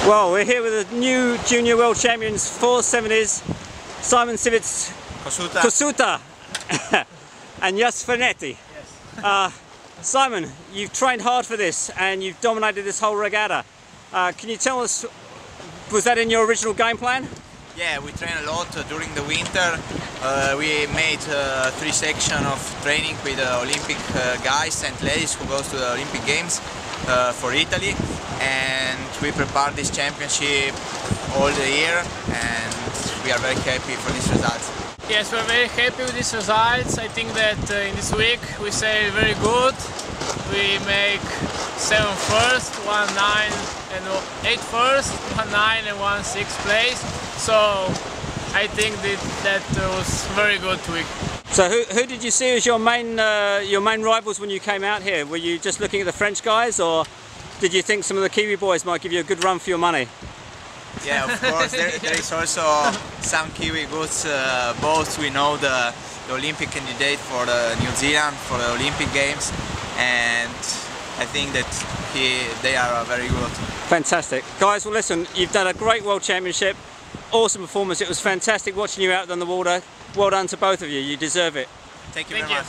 Well, we're here with the new junior world champions, 470s, Simon Sivitz, Košute, and Jaša Farneti. Yes. Simon, you've trained hard for this and you've dominated this whole regatta. Can you tell us, was that in your original game plan? Yeah, we train a lot during the winter. We made 3 sections of training with Olympic guys and ladies who goes to the Olympic Games for Italy, and we prepare this championship all the year, and we are very happy for these results. Yes, we're very happy with these results. I think that in this week we sailed very good. We make 7 first, 1 9 and 8 first, 1 9 and 1 6 place. So I think that was very good week. So who did you see as your main rivals when you came out here? Were you just looking at the French guys, or did you think some of the Kiwi boys might give you a good run for your money? Yeah, of course. There is also some Kiwi goods boats. We know the Olympic candidate for New Zealand for the Olympic Games, and I think that they are very good. Fantastic. Guys, well listen, you've done a great World Championship. Awesome performance. It was fantastic watching you out on the water. Well done to both of you. You deserve it. Thank you very much.